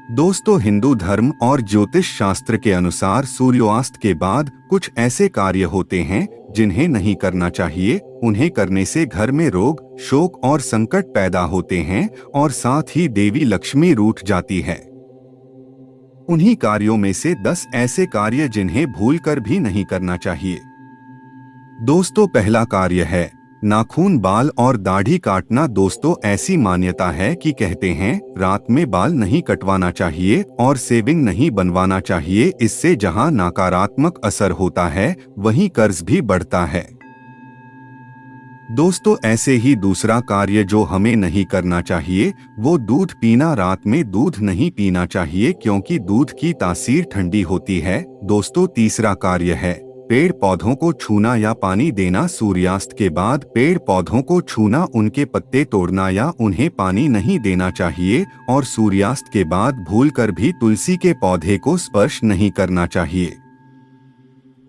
दोस्तों, हिंदू धर्म और ज्योतिष शास्त्र के अनुसार सूर्यास्त के बाद कुछ ऐसे कार्य होते हैं जिन्हें नहीं करना चाहिए। उन्हें करने से घर में रोग, शोक और संकट पैदा होते हैं और साथ ही देवी लक्ष्मी रूठ जाती है। उन्हीं कार्यों में से 10 ऐसे कार्य जिन्हें भूलकर भी नहीं करना चाहिए। दोस्तों, पहला कार्य है नाखून, बाल और दाढ़ी काटना। दोस्तों, ऐसी मान्यता है कि कहते हैं रात में बाल नहीं कटवाना चाहिए और शेविंग नहीं बनवाना चाहिए। इससे जहां नकारात्मक असर होता है वहीं कर्ज भी बढ़ता है। दोस्तों, ऐसे ही दूसरा कार्य जो हमें नहीं करना चाहिए वो दूध पीना। रात में दूध नहीं पीना चाहिए क्योंकि दूध की तासीर ठंडी होती है। दोस्तों, तीसरा कार्य है पेड़ पौधों को छूना या पानी देना। सूर्यास्त के बाद पेड़ पौधों को छूना, उनके पत्ते तोड़ना या उन्हें पानी नहीं देना चाहिए और सूर्यास्त के बाद भूलकर भी तुलसी के पौधे को स्पर्श नहीं करना चाहिए।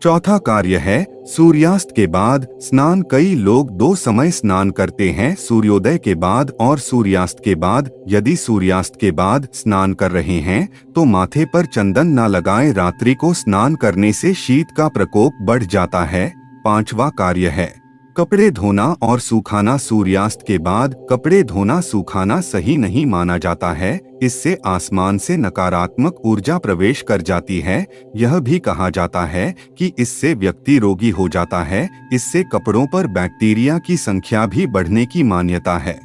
चौथा कार्य है सूर्यास्त के बाद स्नान। कई लोग 2 समय स्नान करते हैं, सूर्योदय के बाद और सूर्यास्त के बाद। यदि सूर्यास्त के बाद स्नान कर रहे हैं तो माथे पर चंदन न लगाएं। रात्रि को स्नान करने से शीत का प्रकोप बढ़ जाता है। पांचवा कार्य है कपड़े धोना और सूखाना। सूर्यास्त के बाद कपड़े धोना सूखाना सही नहीं माना जाता है। इससे आसमान से नकारात्मक ऊर्जा प्रवेश कर जाती है। यह भी कहा जाता है कि इससे व्यक्ति रोगी हो जाता है। इससे कपड़ों पर बैक्टीरिया की संख्या भी बढ़ने की मान्यता है।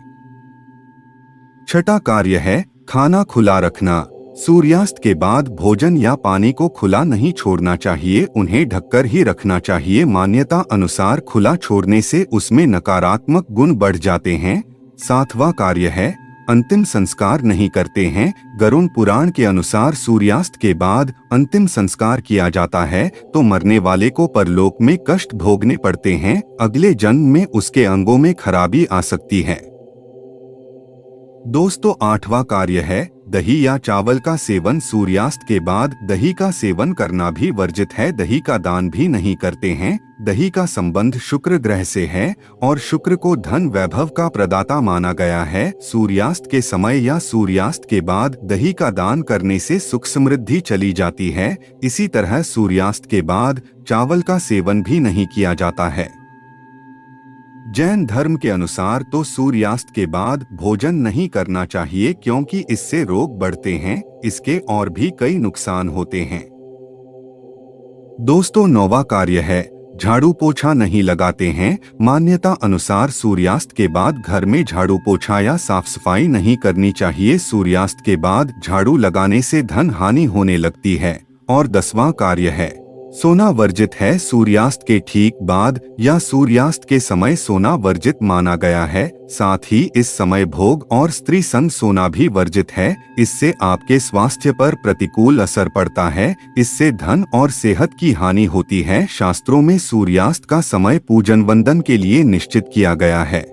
छठा कार्य है खाना खुला रखना। सूर्यास्त के बाद भोजन या पानी को खुला नहीं छोड़ना चाहिए, उन्हें ढककर ही रखना चाहिए। मान्यता अनुसार खुला छोड़ने से उसमें नकारात्मक गुण बढ़ जाते हैं। सातवां कार्य है अंतिम संस्कार नहीं करते हैं। गरुड़ पुराण के अनुसार सूर्यास्त के बाद अंतिम संस्कार किया जाता है तो मरने वाले को परलोक में कष्ट भोगने पड़ते हैं। अगले जन्म में उसके अंगों में खराबी आ सकती है। दोस्तों, आठवां कार्य है दही या चावल का सेवन। सूर्यास्त के बाद दही का सेवन करना भी वर्जित है। दही का दान भी नहीं करते हैं। दही का संबंध शुक्र ग्रह से है और शुक्र को धन वैभव का प्रदाता माना गया है। सूर्यास्त के समय या सूर्यास्त के बाद दही का दान करने से सुख समृद्धि चली जाती है। इसी तरह सूर्यास्त के बाद चावल का सेवन भी नहीं किया जाता है। जैन धर्म के अनुसार तो सूर्यास्त के बाद भोजन नहीं करना चाहिए क्योंकि इससे रोग बढ़ते हैं। इसके और भी कई नुकसान होते हैं। दोस्तों, 9वां कार्य है झाड़ू पोछा नहीं लगाते हैं। मान्यता अनुसार सूर्यास्त के बाद घर में झाड़ू पोछा या साफ सफाई नहीं करनी चाहिए। सूर्यास्त के बाद झाड़ू लगाने से धन हानि होने लगती है। और 10वां कार्य है सोना वर्जित है। सूर्यास्त के ठीक बाद या सूर्यास्त के समय सोना वर्जित माना गया है। साथ ही इस समय भोग और स्त्री संग सोना भी वर्जित है। इससे आपके स्वास्थ्य पर प्रतिकूल असर पड़ता है। इससे धन और सेहत की हानि होती है। शास्त्रों में सूर्यास्त का समय पूजन वंदन के लिए निश्चित किया गया है।